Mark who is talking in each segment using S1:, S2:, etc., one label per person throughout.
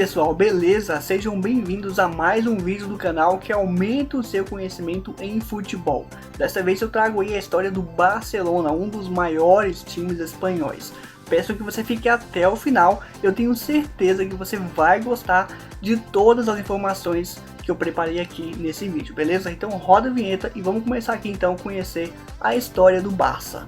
S1: pessoal, beleza? Sejam bem-vindos a mais um vídeo do canal que aumenta o seu conhecimento em futebol. Dessa vez eu trago aí a história do Barcelona, um dos maiores times espanhóis. Peço que você fique até o final, eu tenho certeza que você vai gostar de todas as informações que eu preparei aqui nesse vídeo, beleza? Então roda a vinheta e vamos começar aqui então a conhecer a história do Barça.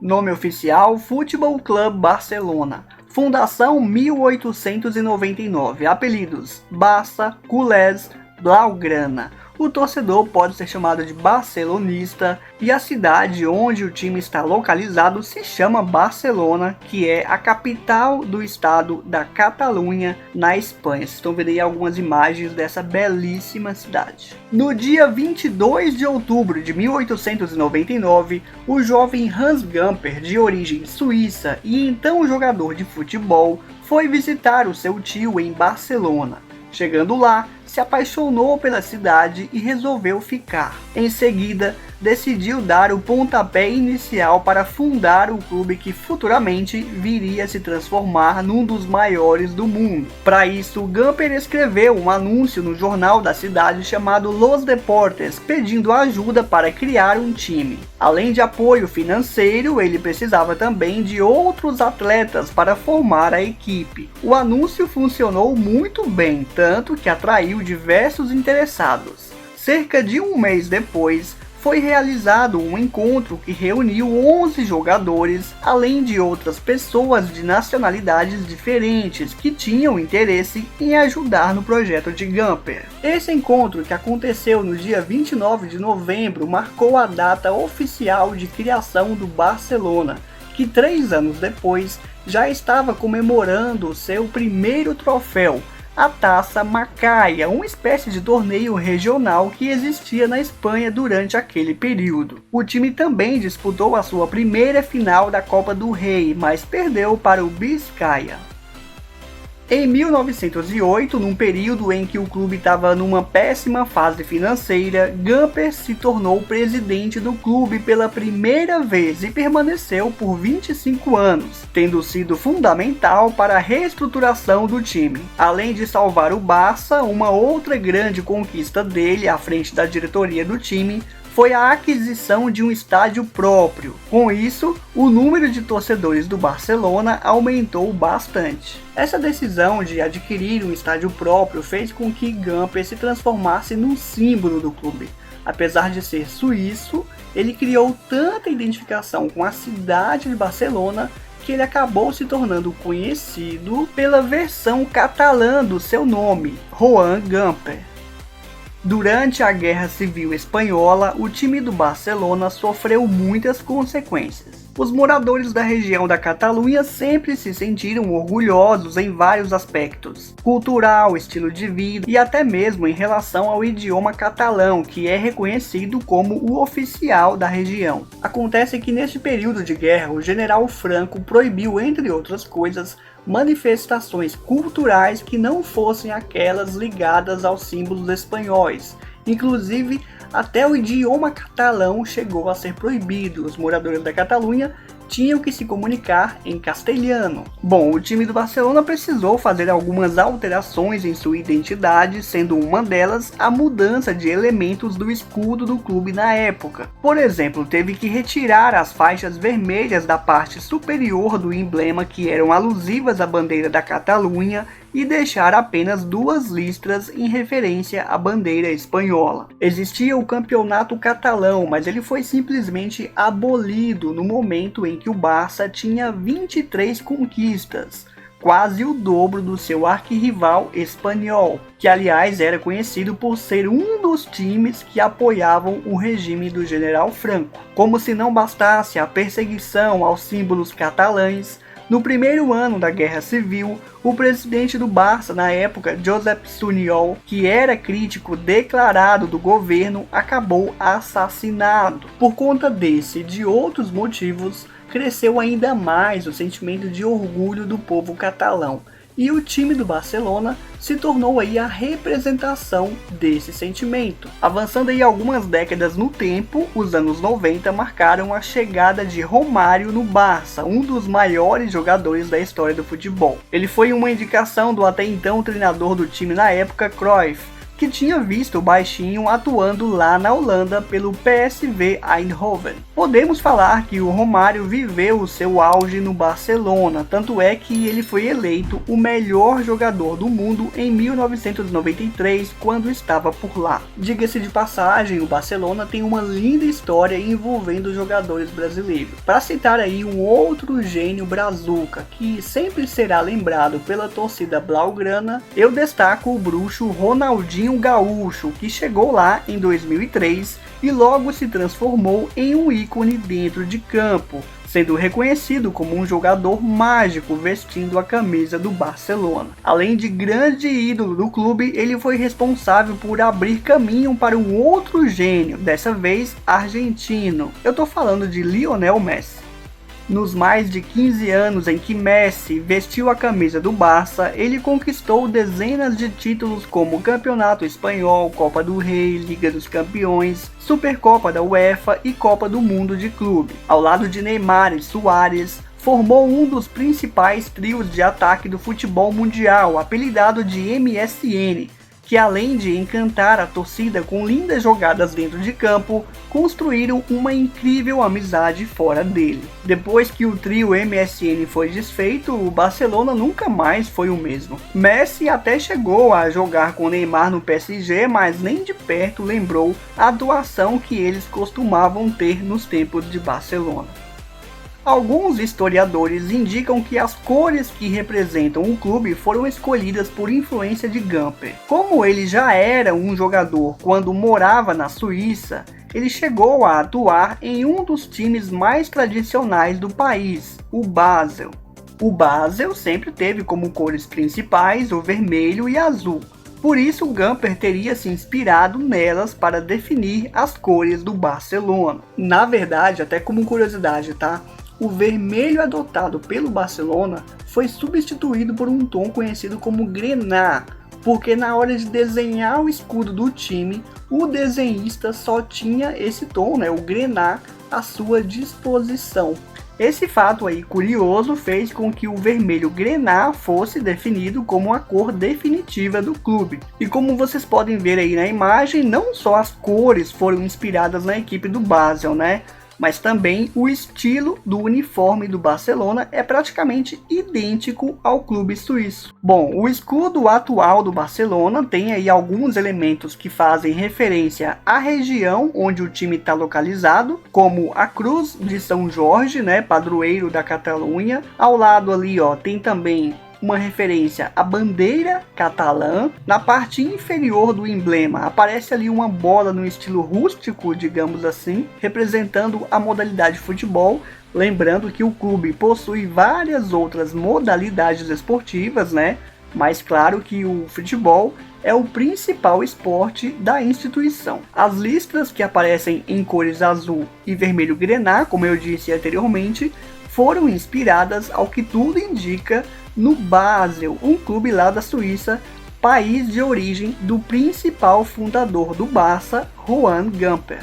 S1: Nome oficial: Futebol Club Barcelona. Fundação 1899. Apelidos: Barça, Culés, Blaugrana. O torcedor pode ser chamado de barcelonista e a cidade onde o time está localizado se chama Barcelona, que é a capital do estado da Catalunha, na Espanha. Vocês estão vendo aí algumas imagens dessa belíssima cidade. No dia 22 de outubro de 1899, o jovem Hans Gamper, de origem suíça e então jogador de futebol, foi visitar o seu tio em Barcelona. Chegando lá, se apaixonou pela cidade e resolveu ficar. Em seguida, decidiu dar o pontapé inicial para fundar o clube que futuramente viria a se transformar num dos maiores do mundo. Para isso, Gamper escreveu um anúncio no jornal da cidade chamado Los Deportes, pedindo ajuda para criar um time. Além de apoio financeiro, ele precisava também de outros atletas para formar a equipe. O anúncio funcionou muito bem, tanto que atraiu diversos interessados. Cerca de um mês depois, foi realizado um encontro que reuniu 11 jogadores, além de outras pessoas de nacionalidades diferentes que tinham interesse em ajudar no projeto de Gamper. Esse encontro, que aconteceu no dia 29 de novembro, marcou a data oficial de criação do Barcelona, que 3 anos depois já estava comemorando o seu primeiro troféu, a Taça Macaia, uma espécie de torneio regional que existia na Espanha durante aquele período. O time também disputou a sua primeira final da Copa do Rei, mas perdeu para o Biscaia. Em 1908, num período em que o clube estava numa péssima fase financeira, Gamper se tornou presidente do clube pela primeira vez e permaneceu por 25 anos, tendo sido fundamental para a reestruturação do time. Além de salvar o Barça, uma outra grande conquista dele à frente da diretoria do time foi a aquisição de um estádio próprio. Com isso, o número de torcedores do Barcelona aumentou bastante. Essa decisão de adquirir um estádio próprio fez com que Gamper se transformasse num símbolo do clube. Apesar de ser suíço, ele criou tanta identificação com a cidade de Barcelona que ele acabou se tornando conhecido pela versão catalã do seu nome, Joan Gamper. Durante a Guerra Civil Espanhola, o time do Barcelona sofreu muitas consequências. Os moradores da região da Catalunha sempre se sentiram orgulhosos em vários aspectos: cultural, estilo de vida e até mesmo em relação ao idioma catalão, que é reconhecido como o oficial da região. Acontece que neste período de guerra, o general Franco proibiu, entre outras coisas, manifestações culturais que não fossem aquelas ligadas aos símbolos espanhóis. Inclusive, até o idioma catalão chegou a ser proibido. Os moradores da Catalunha tinham que se comunicar em castelhano. Bom, o time do Barcelona precisou fazer algumas alterações em sua identidade, sendo uma delas a mudança de elementos do escudo do clube na época. Por exemplo, teve que retirar as faixas vermelhas da parte superior do emblema, que eram alusivas à bandeira da Catalunha, e deixar apenas 2 listras em referência à bandeira espanhola. Existia o campeonato catalão, mas ele foi simplesmente abolido no momento em que o Barça tinha 23 conquistas, quase o dobro do seu arquirrival Espanyol, que aliás era conhecido por ser um dos times que apoiavam o regime do general Franco. Como se não bastasse a perseguição aos símbolos catalães, no primeiro ano da Guerra Civil, o presidente do Barça na época, Josep Sunyol, que era crítico declarado do governo, acabou assassinado. Por conta desse e de outros motivos, cresceu ainda mais o sentimento de orgulho do povo catalão, E o time do Barcelona se tornou aí a representação desse sentimento. Avançando aí algumas décadas no tempo, os anos 90 marcaram a chegada de Romário no Barça, um dos maiores jogadores da história do futebol. Ele foi uma indicação do até então treinador do time na época, Cruyff, que tinha visto o baixinho atuando lá na Holanda pelo PSV Eindhoven. Podemos falar que o Romário viveu o seu auge no Barcelona, tanto é que ele foi eleito o melhor jogador do mundo em 1993, quando estava por lá. Diga-se de passagem, o Barcelona tem uma linda história envolvendo jogadores brasileiros. Para citar aí um outro gênio brazuca, que sempre será lembrado pela torcida blaugrana, eu destaco o bruxo Ronaldinho Gaúcho, que chegou lá em 2003 e logo se transformou em um ícone dentro de campo, sendo reconhecido como um jogador mágico vestindo a camisa do Barcelona. Além de grande ídolo do clube, ele foi responsável por abrir caminho para um outro gênio, dessa vez argentino. Eu tô falando de Lionel Messi. Nos mais de 15 anos em que Messi vestiu a camisa do Barça, ele conquistou dezenas de títulos como Campeonato Espanhol, Copa do Rei, Liga dos Campeões, Supercopa da UEFA e Copa do Mundo de Clube. Ao lado de Neymar e Suárez, formou um dos principais trios de ataque do futebol mundial, apelidado de MSN, que além de encantar a torcida com lindas jogadas dentro de campo, construíram uma incrível amizade fora dele. Depois que o trio MSN foi desfeito, o Barcelona nunca mais foi o mesmo. Messi até chegou a jogar com Neymar no PSG, mas nem de perto lembrou a atuação que eles costumavam ter nos tempos de Barcelona. Alguns historiadores indicam que as cores que representam o clube foram escolhidas por influência de Gamper. Como ele já era um jogador quando morava na Suíça, ele chegou a atuar em um dos times mais tradicionais do país, o Basel. O Basel sempre teve como cores principais o vermelho e azul. Por isso, Gamper teria se inspirado nelas para definir as cores do Barcelona. Na verdade, até como curiosidade, tá? O vermelho adotado pelo Barcelona foi substituído por um tom conhecido como grená, porque na hora de desenhar o escudo do time, o desenhista só tinha esse tom, o grená, à sua disposição. Esse fato aí curioso fez com que o vermelho grená fosse definido como a cor definitiva do clube. E como vocês podem ver aí na imagem, não só as cores foram inspiradas na equipe do Basel, mas também o estilo do uniforme do Barcelona é praticamente idêntico ao clube suíço. Bom, o escudo atual do Barcelona tem aí alguns elementos que fazem referência à região onde o time está localizado, como a Cruz de São Jorge, padroeiro da Catalunha. Ao lado ali, tem também uma referência à bandeira catalã. Na parte inferior do emblema aparece ali uma bola no estilo rústico, digamos assim, representando a modalidade futebol. Lembrando que o clube possui várias outras modalidades esportivas, mas claro que o futebol é o principal esporte da instituição. As listras que aparecem em cores azul e vermelho grená, como eu disse anteriormente, foram inspiradas, ao que tudo indica, no Basel, um clube lá da Suíça, país de origem do principal fundador do Barça, Joan Gamper.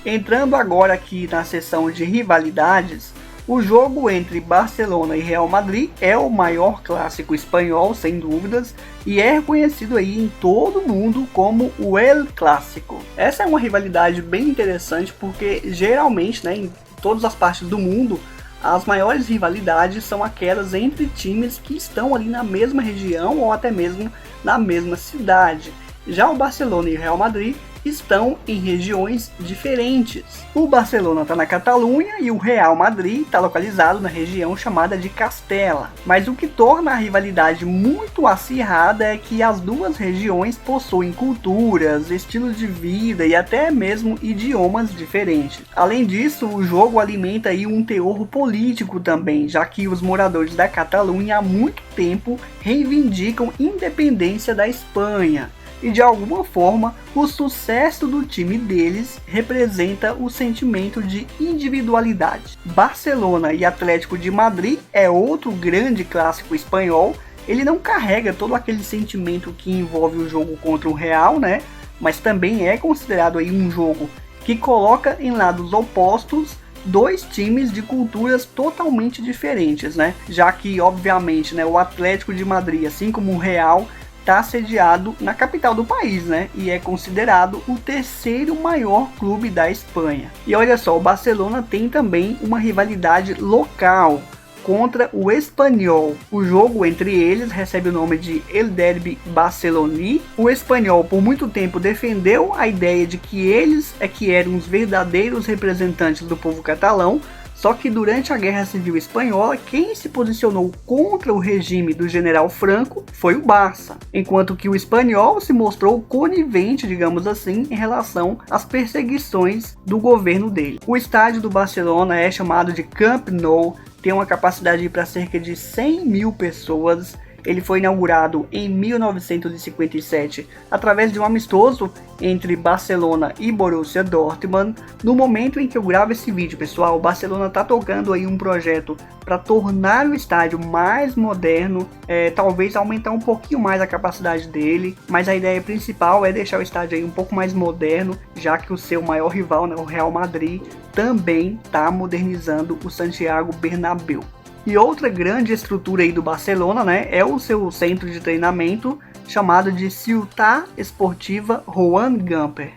S1: Entrando agora aqui na seção de rivalidades, o jogo entre Barcelona e Real Madrid é o maior clássico espanhol, sem dúvidas, e é reconhecido aí em todo o mundo como o El Clásico. Essa é uma rivalidade bem interessante porque geralmente, em todas as partes do mundo, as maiores rivalidades são aquelas entre times que estão ali na mesma região ou até mesmo na mesma cidade. Já o Barcelona e o Real Madrid estão em regiões diferentes. O Barcelona está na Catalunha e o Real Madrid está localizado na região chamada de Castela. Mas o que torna a rivalidade muito acirrada é que as duas regiões possuem culturas, estilos de vida e até mesmo idiomas diferentes. Além disso, o jogo alimenta aí um teor político também, já que os moradores da Catalunha há muito tempo reivindicam independência da Espanha. E de alguma forma, o sucesso do time deles representa o sentimento de individualidade. Barcelona e Atlético de Madrid é outro grande clássico espanhol ele não carrega todo aquele sentimento que envolve o jogo contra o Real, né? Mas também é considerado aí um jogo que coloca em lados opostos dois times de culturas totalmente diferentes, né? Já que, obviamente, né, o Atlético de Madrid, assim como o Real, está sediado na capital do país, né? E é considerado o terceiro maior clube da Espanha. E olha só, o Barcelona tem também uma rivalidade local contra o Espanyol. O jogo entre eles recebe o nome de El Derbi Barceloní. O Espanyol por muito tempo defendeu a ideia de que eles é que eram os verdadeiros representantes do povo catalão, só que durante a Guerra Civil Espanhola, quem se posicionou contra o regime do General Franco foi o Barça, enquanto que o Espanyol se mostrou conivente, digamos assim, em relação às perseguições do governo dele. O estádio do Barcelona é chamado de Camp Nou, tem uma capacidade para cerca de 100 mil pessoas. Ele foi inaugurado em 1957 através de um amistoso entre Barcelona e Borussia Dortmund. No momento em que eu gravo esse vídeo, pessoal, o Barcelona está tocando aí um projeto para tornar o estádio mais moderno, talvez aumentar um pouquinho mais a capacidade dele, mas a ideia principal é deixar o estádio aí um pouco mais moderno, já que o seu maior rival, né, o Real Madrid, também está modernizando o Santiago Bernabéu. E outra grande estrutura aí do Barcelona, né, é o seu centro de treinamento chamado de Ciutat Esportiva Joan Gamper.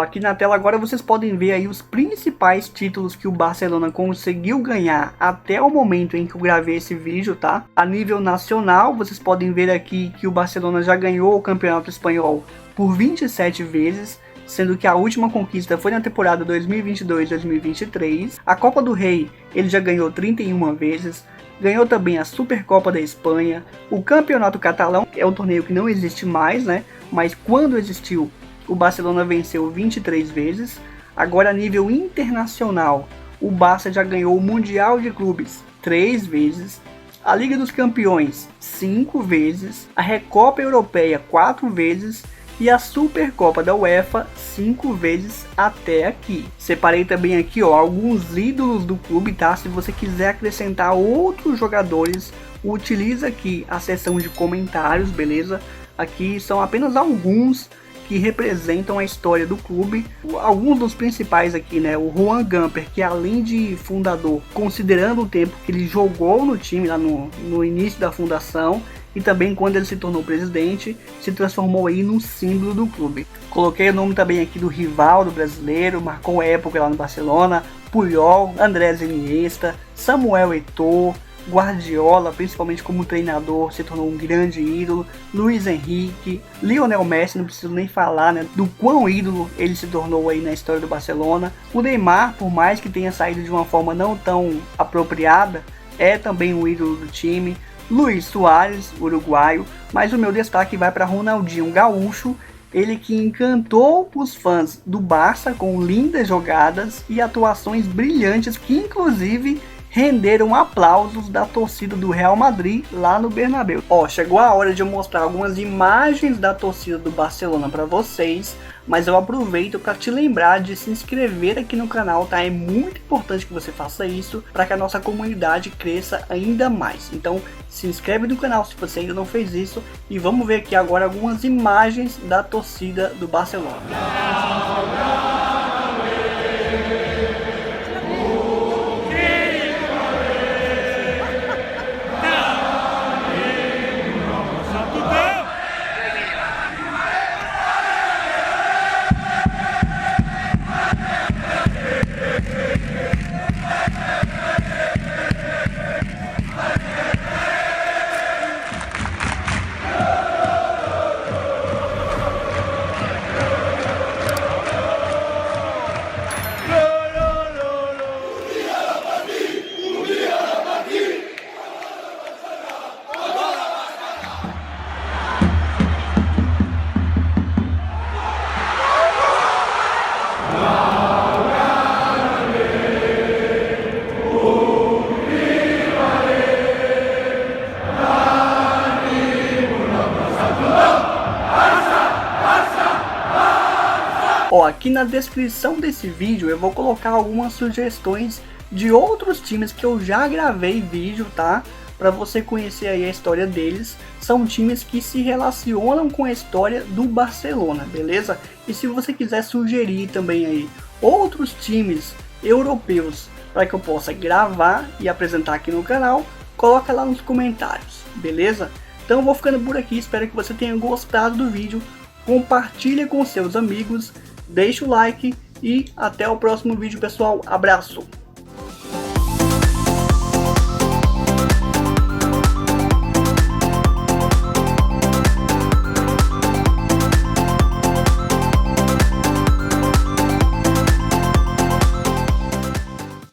S1: Aqui na tela agora vocês podem ver aí os principais títulos que o Barcelona conseguiu ganhar até o momento em que eu gravei esse vídeo, tá? A nível nacional, vocês podem ver aqui que o Barcelona já ganhou o Campeonato Espanhol por 27 vezes, sendo que a última conquista foi na temporada 2022-2023. A Copa do Rei ele já ganhou 31 vezes, ganhou também a Supercopa da Espanha, o Campeonato Catalão, que é um torneio que não existe mais, né? Mas quando existiu, o Barcelona venceu 23 vezes. Agora a nível internacional, o Barça já ganhou o Mundial de Clubes 3 vezes, a Liga dos Campeões 5 vezes, a Recopa Europeia 4 vezes, e a Supercopa da UEFA 5 vezes até aqui. Separei também aqui alguns ídolos do clube, tá? Se você quiser acrescentar outros jogadores, utiliza aqui a seção de comentários, beleza? Aqui são apenas alguns que representam a história do clube. Alguns dos principais aqui, né? O Joan Gamper, que além de fundador, considerando o tempo que ele jogou no time lá no início da fundação, e também quando ele se tornou presidente, se transformou aí num símbolo do clube. Coloquei o nome também aqui do Rivaldo brasileiro, marcou época lá no Barcelona, Puyol, Andrés Iniesta, Samuel Eto'o, Guardiola, principalmente como treinador, se tornou um grande ídolo, Luiz Henrique, Lionel Messi, não preciso nem falar, né, do quão ídolo ele se tornou aí na história do Barcelona. O Neymar, por mais que tenha saído de uma forma não tão apropriada, é também um ídolo do time. Luiz Soares, uruguaio, mas o meu destaque vai para Ronaldinho Gaúcho, ele que encantou os fãs do Barça com lindas jogadas e atuações brilhantes que inclusive renderam aplausos da torcida do Real Madrid lá no Bernabéu. Chegou a hora de eu mostrar algumas imagens da torcida do Barcelona para vocês, mas eu aproveito para te lembrar de se inscrever aqui no canal, tá? É muito importante que você faça isso para que a nossa comunidade cresça ainda mais. Então se inscreve no canal se você ainda não fez isso e vamos ver aqui agora algumas imagens da torcida do Barcelona. Aqui na descrição desse vídeo eu vou colocar algumas sugestões de outros times que eu já gravei vídeo, tá? para você conhecer aí a história deles. São times que se relacionam com a história do Barcelona, beleza? E se você quiser sugerir também aí outros times europeus para que eu possa gravar e apresentar aqui no canal, coloca lá nos comentários, beleza? Então eu vou ficando por aqui, espero que você tenha gostado do vídeo, compartilhe com seus amigos, deixa o like e até o próximo vídeo, pessoal. Abraço!